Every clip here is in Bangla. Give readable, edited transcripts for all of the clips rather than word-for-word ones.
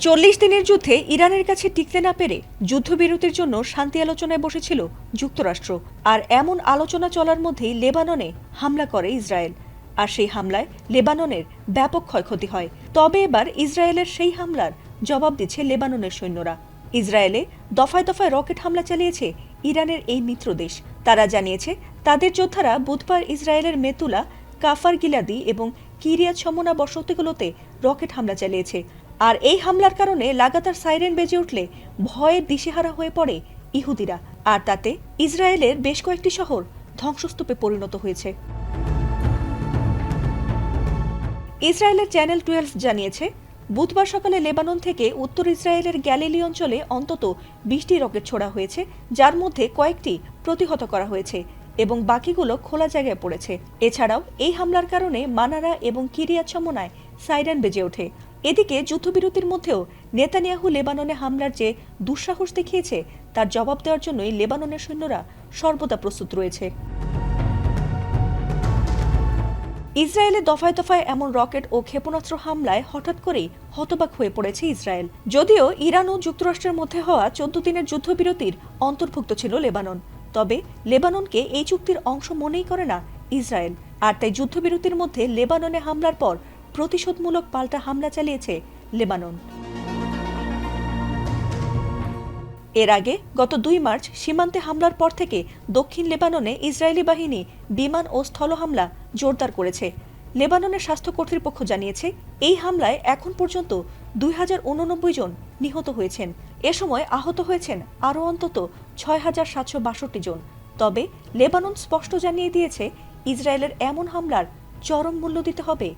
40 দিনের যুদ্ধে ইরানের কাছে টিকতে না পেরে যুদ্ধবিরতির জন্য শান্তি আলোচনায় বসেছিল যুক্তরাষ্ট্র। আর এমন আলোচনা চলার মধ্যেই লেবাননে হামলা করে ইসরায়েল। আর সেই হামলায় লেবাননের ব্যাপক ক্ষয়ক্ষতি হয়। তবে এবার ইসরায়েলের সেই হামলার জবাব দিচ্ছে লেবাননের সৈন্যরা। ইসরায়েলে দফায় দফায় রকেট হামলা চালিয়েছে ইরানের এই মিত্র দেশ। তারা জানিয়েছে তাদের যোদ্ধারা বুধবার ইসরায়েলের মেতুলা, কাফার গিলাদি এবং কিরিয়াত শমনা বসতিগুলোতে রকেট হামলা চালিয়েছে। আর এই হামলার কারণে লাগাতার সাইরেন বেজে উঠলে ভয়ে দিশেহারা হয়ে পড়ে ইহুদিরা। আর তাতে ইসরায়েলের বেশ কয়েকটি শহর ধ্বংসস্তূপে পরিণত হয়েছে। ইসরায়েলের চ্যানেল 12 জানিয়েছে বুধবার সকালে লেবানন থেকে উত্তর ইসরায়েলের গ্যালিলি অঞ্চলে অন্তত 20টি রকেট ছোড়া হয়েছে, যার মধ্যে কয়েকটি প্রতিহত করা হয়েছে এবং বাকিগুলো খোলা জায়গায় পড়েছে। এছাড়াও এই হামলার কারণে মানারা এবং কিরিয়াত শমনায় সাইরেন বেজে ওঠে। এদিকে যুদ্ধবিরতির মধ্যেও নেতানিয়াহু লেবাননে হামলার যে দুঃসাহস দেখিয়েছে তার জবাব দেওয়ার জন্যই লেবাননের সৈন্যরা সর্বদা প্রস্তুত রয়েছে। ইসরায়েলে দফায় দফায় এমন রকেট ও ক্ষেপণাস্ত্র হামলায় হঠাৎ করেই হতবাক হয়ে পড়েছে ইসরায়েল। যদিও ইরান ও যুক্তরাষ্ট্রের মধ্যে হওয়া 14 দিনের যুদ্ধবিরতির অন্তর্ভুক্ত ছিল লেবানন, তবে লেবাননকে এই চুক্তির অংশ মনেই করে না ইসরায়েল। আর তাই যুদ্ধবিরতির মধ্যে লেবাননে হামলার পর প্রতিশোধমূলক পাল্টা হামলা চালিয়েছে লেবানন। এর আগে গত 2 মার্চ সীমান্তে হামলার পর থেকে দক্ষিণ লেবাননে ইসরায়েলি বাহিনী বিমান ও স্থল হামলা জোরদার করেছে। লেবাননের স্বাস্থ্য কর্তৃপক্ষ জানিয়েছে এই হামলায় এখন পর্যন্ত 2089 জন নিহত হয়েছেন। এ সময় আহত হয়েছেন আরও অন্তত 6762 জন। তবে লেবানন স্পষ্ট জানিয়ে দিয়েছে ইসরায়েলের এমন হামলার চরম মূল্য দিতে হবে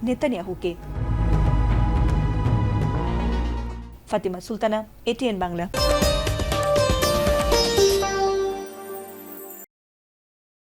নেতানিয়াহুকে। ফাতিমা সুলতানা, এটিএন বাংলা।